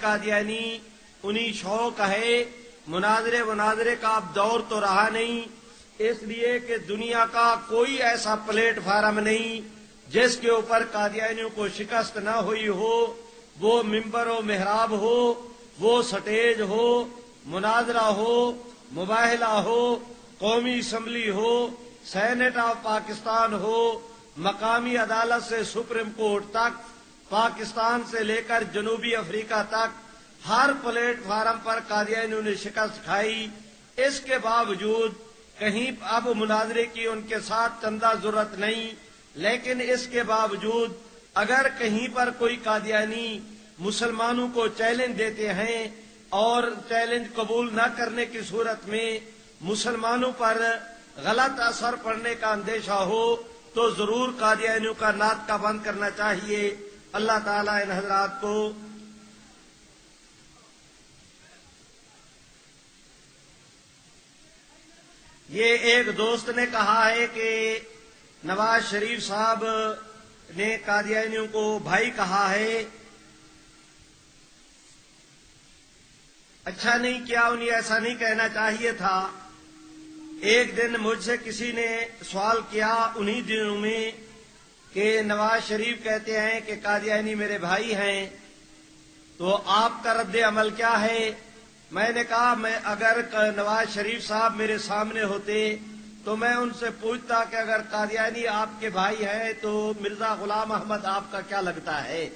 قادیانی انہیں شوق ہے، مناظرے کا اب دور تو رہا نہیں، اس لیے کہ دنیا کا کوئی ایسا پلیٹ فارم نہیں جس کے اوپر قادیانیوں کو شکست نہ ہوئی ہو، وہ ممبر و محراب ہو، وہ سٹیج ہو، مناظرہ ہو، مباہلہ ہو، قومی اسمبلی ہو، سینٹ آف پاکستان ہو، مقامی عدالت سے سپریم کورٹ تک، پاکستان سے لے کر جنوبی افریقہ تک ہر پلیٹ فارم پر قادیانیوں نے شکست کھائی۔ اس کے باوجود کہیں اب مناظرے کی ان کے ساتھ چندہ ضرورت نہیں، لیکن اس کے باوجود اگر کہیں پر کوئی قادیانی مسلمانوں کو چیلنج دیتے ہیں اور چیلنج قبول نہ کرنے کی صورت میں مسلمانوں پر غلط اثر پڑنے کا اندیشہ ہو تو ضرور قادیانیوں کا ناطقہ بند کرنا چاہیے۔ اللہ تعالیٰ ان حضرات کو یہ ایک دوست نے کہا ہے کہ نواز شریف صاحب نے قادیانیوں کو بھائی کہا ہے، اچھا نہیں کیا، انہیں ایسا نہیں کہنا چاہیے تھا۔ ایک دن مجھ سے کسی نے سوال کیا انہی دنوں میں کہ نواز شریف کہتے ہیں کہ قادیانی میرے بھائی ہیں، تو آپ کا رد عمل کیا ہے؟ میں نے کہا میں اگر نواز شریف صاحب میرے سامنے ہوتے تو میں ان سے پوچھتا کہ اگر قادیانی آپ کے بھائی ہیں تو مرزا غلام احمد آپ کا کیا لگتا ہے؟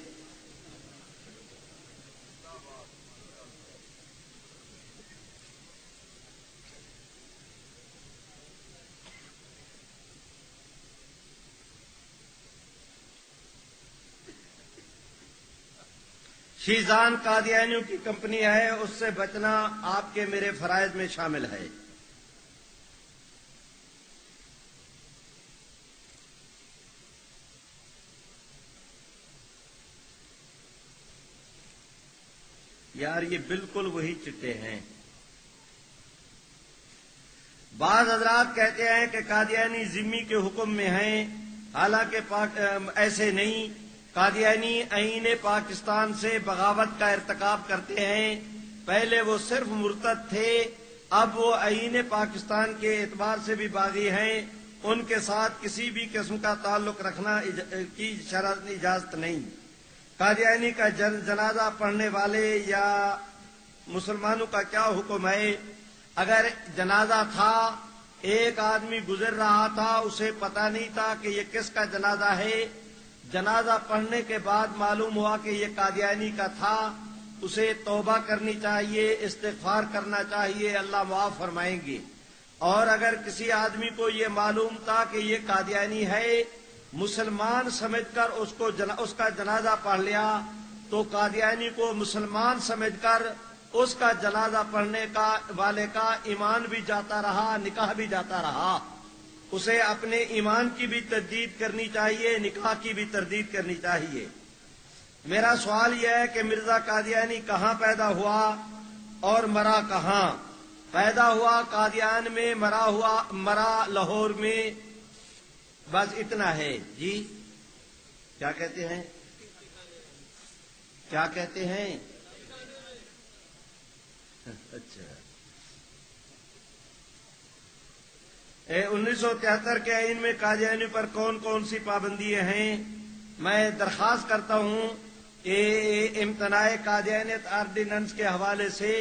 شیزان قادیانیوں کی کمپنی ہے، اس سے بچنا آپ کے میرے فرائض میں شامل ہے۔ یار یہ بالکل وہی چٹے ہیں۔ بعض حضرات کہتے ہیں کہ قادیانی ذمی کے حکم میں ہیں، حالانکہ ایسے نہیں۔ قادیانی آئین پاکستان سے بغاوت کا ارتکاب کرتے ہیں، پہلے وہ صرف مرتد تھے، اب وہ آئین پاکستان کے اعتبار سے بھی باغی ہیں، ان کے ساتھ کسی بھی قسم کا تعلق رکھنا کی شرط اجازت نہیں۔ قادیانی کا جنازہ پڑھنے والے یا مسلمانوں کا کیا حکم ہے؟ اگر جنازہ تھا، ایک آدمی گزر رہا تھا، اسے پتہ نہیں تھا کہ یہ کس کا جنازہ ہے، جنازہ پڑھنے کے بعد معلوم ہوا کہ یہ قادیانی کا تھا، اسے توبہ کرنی چاہیے، استغفار کرنا چاہیے، اللہ معاف فرمائیں گے۔ اور اگر کسی آدمی کو یہ معلوم تھا کہ یہ قادیانی ہے، مسلمان سمجھ کر اس کا جنازہ پڑھ لیا، تو قادیانی کو مسلمان سمجھ کر اس کا جنازہ پڑھنے والے کا ایمان بھی جاتا رہا، نکاح بھی جاتا رہا۔ اسے اپنے ایمان کی بھی تردید کرنی چاہیے، نکاح کی بھی تردید کرنی چاہیے۔ میرا سوال یہ ہے کہ مرزا قادیانی کہاں پیدا ہوا اور مرا کہاں؟ پیدا ہوا قادیان میں، مرا لاہور میں، بس اتنا ہے۔ جی کیا کہتے ہیں؟ کیا کہتے ہیں؟ اچھا 1973 کے آئین میں قادیانی پر کون کون سی پابندیاں ہیں؟ میں درخواست کرتا ہوں کہ امتناع قادیانیت آرڈیننس کے حوالے سے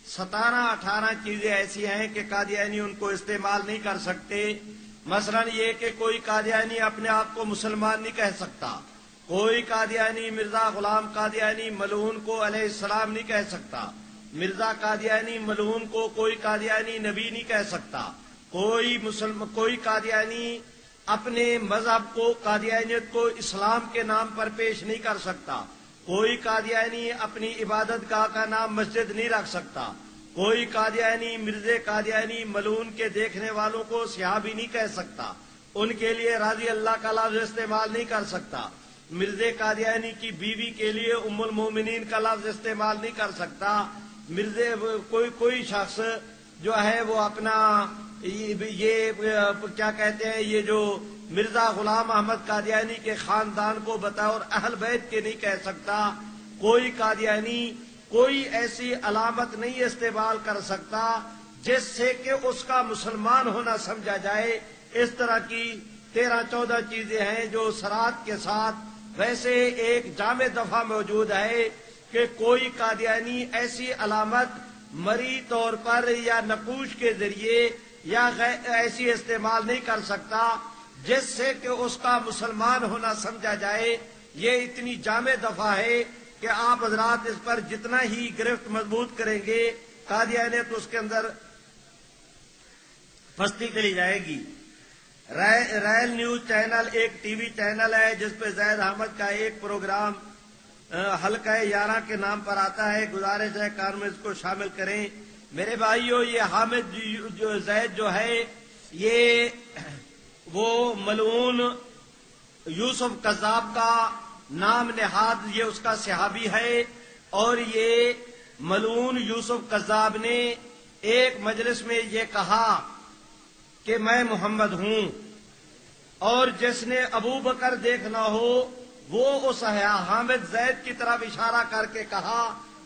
17-18 چیزیں ایسی ہیں کہ قادیانی ان کو استعمال نہیں کر سکتے۔ مثلا یہ کہ کوئی قادیانی اپنے آپ کو مسلمان نہیں کہہ سکتا، کوئی قادیانی مرزا غلام قادیانی ملعون کو علیہ السلام نہیں کہہ سکتا، مرزا قادیانی ملعون کو کوئی قادیانی نبی نہیں کہہ سکتا، کوئی قادیانی اپنے مذہب کو، قادیانیت کو اسلام کے نام پر پیش نہیں کر سکتا، کوئی قادیانی اپنی عبادت گاہ کا نام مسجد نہیں رکھ سکتا، کوئی قادیانی مرزا قادیانی ملعون کے دیکھنے والوں کو صحابی نہیں کہہ سکتا، ان کے لیے رضی اللہ کا لفظ استعمال نہیں کر سکتا، مرزا قادیانی کی بیوی کے لیے ام المومنین کا لفظ استعمال نہیں کر سکتا، کوئی شخص جو ہے وہ اپنا یہ کیا کہتے ہیں، یہ جو مرزا غلام احمد قادیانی کے خاندان کو بطور اہل بیت کے نہیں کہہ سکتا، کوئی قادیانی کوئی ایسی علامت نہیں استعمال کر سکتا جس سے کہ اس کا مسلمان ہونا سمجھا جائے۔ اس طرح کی 13-14 چیزیں ہیں جو سرات کے ساتھ ویسے ایک جامع دفعہ موجود ہے کہ کوئی قادیانی ایسی علامت مری طور پر یا نقوش کے ذریعے یا ایسی استعمال نہیں کر سکتا جس سے کہ اس کا مسلمان ہونا سمجھا جائے۔ یہ اتنی جامع دفعہ ہے کہ آپ حضرات اس پر جتنا ہی گرفت مضبوط کریں گے قادیانیت اس کے اندر پستی چلی جائے گی۔ ریل نیوز چینل ایک ٹی وی چینل ہے جس پہ زید احمد کا ایک پروگرام حلقہ 11 کے نام پر آتا ہے، گزارش ہے کار میں اس کو شامل کریں۔ میرے بھائیو، یہ حامد زید جو ہے یہ وہ ملعون یوسف قذاب کا نام نہاد، یہ اس کا صحابی ہے، اور یہ ملعون یوسف قذاب نے ایک مجلس میں یہ کہا کہ میں محمد ہوں، اور جس نے ابو بکر دیکھنا ہو وہ اس حامد زید کی طرف اشارہ کر کے کہا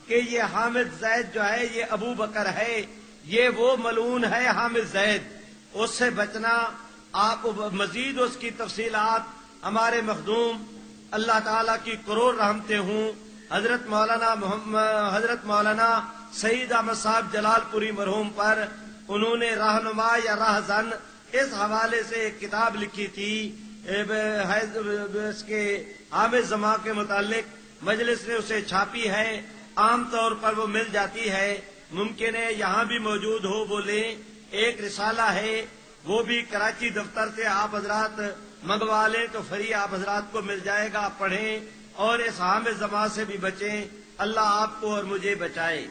کہ یہ حامد زید جو ہے یہ ابو بکر ہے، یہ وہ ملعون ہے حامد زید، اس سے بچنا۔ آپ مزید اس کی تفصیلات ہمارے مخدوم اللہ تعالیٰ کی کروڑ رحمتیں ہوں حضرت مولانا سعید احمد صاحب جلال پوری مرحوم پر، انہوں نے رہنما یا راہزن اس حوالے سے ایک کتاب لکھی تھی اس کے حامد زمان کے متعلق، مجلس نے اسے چھاپی ہے، عام طور پر وہ مل جاتی ہے، ممکن ہے یہاں بھی موجود ہو وہ لیں۔ ایک رسالہ ہے وہ بھی کراچی دفتر سے آپ حضرات منگوا لیں تو فری آپ حضرات کو مل جائے گا، پڑھیں اور اس حامد زمان سے بھی بچیں، اللہ آپ کو اور مجھے بچائے۔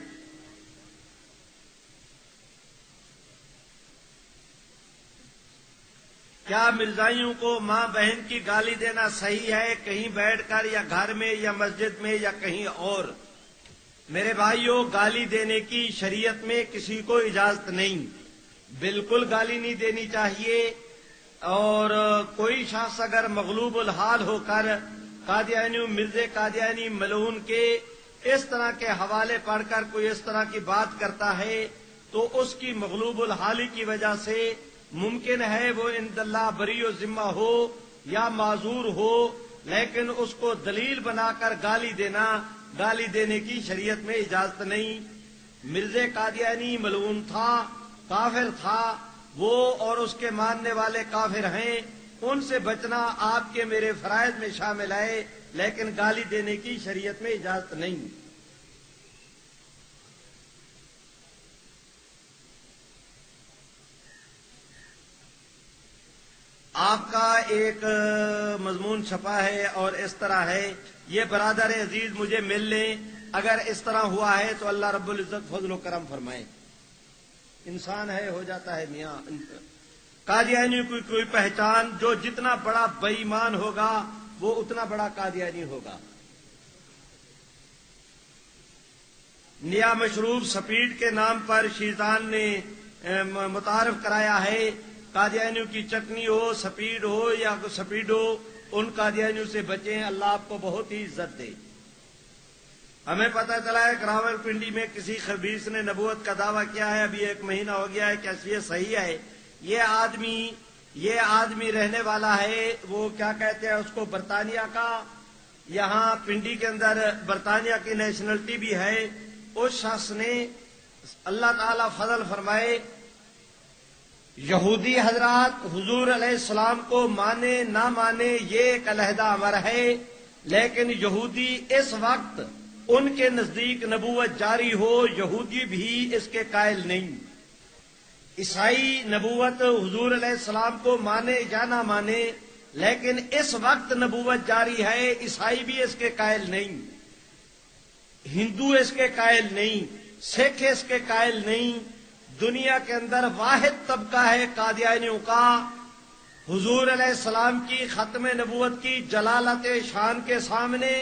کیا مرزائیوں کو ماں بہن کی گالی دینا صحیح ہے، کہیں بیٹھ کر یا گھر میں یا مسجد میں یا کہیں اور؟ میرے بھائیوں، گالی دینے کی شریعت میں کسی کو اجازت نہیں، بالکل گالی نہیں دینی چاہیے۔ اور کوئی شخص اگر مغلوب الحال ہو کر قادیانی مرزے قادیانی ملعون کے اس طرح کے حوالے پڑھ کر کوئی اس طرح کی بات کرتا ہے تو اس کی مغلوب الحالی کی وجہ سے ممکن ہے وہ عند اللہ بری و ذمہ ہو یا معذور ہو، لیکن اس کو دلیل بنا کر گالی دینے کی شریعت میں اجازت نہیں۔ مرزے قادیانی ملعون تھا، کافر تھا وہ، اور اس کے ماننے والے کافر ہیں، ان سے بچنا آپ کے میرے فرائض میں شامل ہے، لیکن گالی دینے کی شریعت میں اجازت نہیں۔ آپ کا ایک مضمون چھپا ہے اور اس طرح ہے، یہ برادر عزیز مجھے مل لیں، اگر اس طرح ہوا ہے تو اللہ رب العزت فضل و کرم فرمائے۔ انسان ہے، ہو جاتا ہے میاں۔ قادیانی کی کوئی پہچان، جو جتنا بڑا بے ایمان ہوگا وہ اتنا بڑا قادیانی ہوگا۔ نیا مشروب سپیڈ کے نام پر شیطان نے متعارف کرایا ہے، قادیانیوں کی چٹنی ہو، سپیڈ ہو یا سپیڈ ہو، ان قادیانیوں سے بچیں، اللہ آپ کو بہت ہی عزت دے۔ ہمیں پتہ چلا ہے کہ راول پنڈی میں کسی خبیث نے نبوت کا دعویٰ کیا ہے، ابھی 1 مہینہ ہو گیا ہے، کیا یہ صحیح ہے؟ یہ آدمی رہنے والا ہے، وہ کیا کہتے ہیں اس کو، برطانیہ کا، یہاں پنڈی کے اندر برطانیہ کی نیشنلٹی بھی ہے۔ اس شخص نے، اللہ تعالی فضل فرمائے، یہودی حضرات حضور علیہ السلام کو مانے نہ مانے یہ ایک علیحدہ امر ہے، لیکن یہودی اس وقت ان کے نزدیک نبوت جاری ہو، یہودی بھی اس کے قائل نہیں۔ عیسائی نبوت حضور علیہ السلام کو مانے یا نہ مانے، لیکن اس وقت نبوت جاری ہے، عیسائی بھی اس کے قائل نہیں، ہندو اس کے قائل نہیں، سکھ اس کے قائل نہیں۔ دنیا کے اندر واحد طبقہ ہے قادیانیوں کا، حضور علیہ السلام کی ختم نبوت کی جلالت شان کے سامنے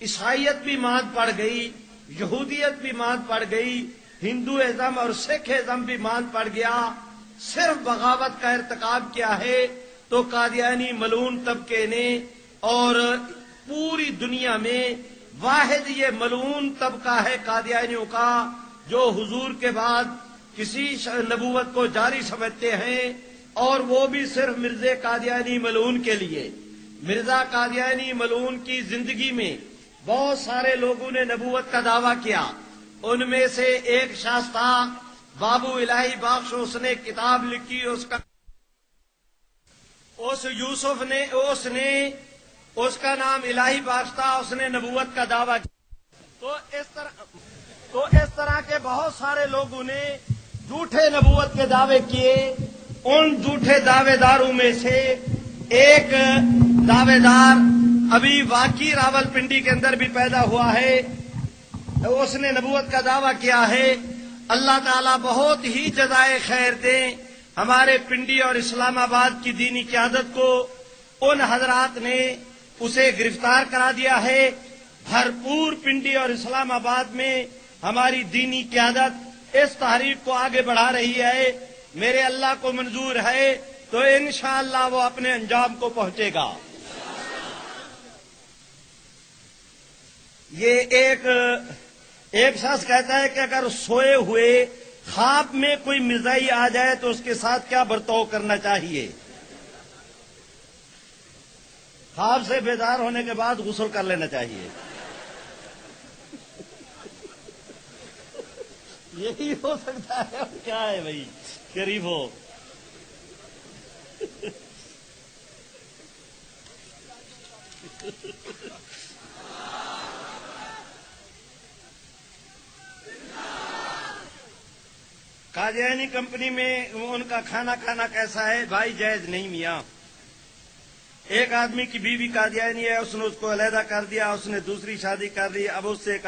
عیسائیت بھی مات پڑ گئی، یہودیت بھی مات پڑ گئی، ہندو ازم اور سکھ ازم بھی مات پڑ گیا، صرف بغاوت کا ارتکاب کیا ہے تو قادیانی ملعون طبقے نے، اور پوری دنیا میں واحد یہ ملعون طبقہ ہے قادیانیوں کا جو حضور کے بعد کسی نبوت کو جاری سمجھتے ہیں، اور وہ بھی صرف مرزا قادیانی ملعون کے لیے۔ مرزا قادیانی ملعون کی زندگی میں بہت سارے لوگوں نے نبوت کا دعویٰ کیا، ان میں سے ایک شخص تھا بابو الہی بخش، اس نے کتاب لکھی، اس کا نام الہی بخش تھا، اس نے نبوت کا دعویٰ کیا۔ تو اس طرح کے بہت سارے لوگوں نے جھوٹے نبوت کے دعوے کیے۔ ان جھوٹے دعوے داروں میں سے ایک دعوے دار ابھی واقعی راولپنڈی کے اندر بھی پیدا ہوا ہے، اس نے نبوت کا دعویٰ کیا ہے۔ اللہ تعالیٰ بہت ہی جزائے خیر دیں ہمارے پنڈی اور اسلام آباد کی دینی قیادت کو، ان حضرات نے اسے گرفتار کرا دیا ہے۔ بھرپور پنڈی اور اسلام آباد میں ہماری دینی قیادت اس تحریک کو آگے بڑھا رہی ہے۔ میرے اللہ کو منظور ہے تو انشاءاللہ وہ اپنے انجام کو پہنچے گا۔ یہ ایک شخص کہتا ہے کہ اگر سوئے ہوئے خواب میں کوئی مرزائی آ جائے تو اس کے ساتھ کیا برتاؤ کرنا چاہیے؟ خواب سے بیدار ہونے کے بعد غسل کر لینا چاہیے۔ یہی ہو سکتا ہے، اور کیا ہے بھائی، قریب ہو۔ قادیانی کمپنی میں ان کا کھانا کھانا کیسا ہے؟ بھائی جائز نہیں میاں۔ ایک آدمی کی بیوی قادیانی ہے، اس نے اس کو علیحدہ کر دیا، اس نے دوسری شادی کر لی، اب اس سے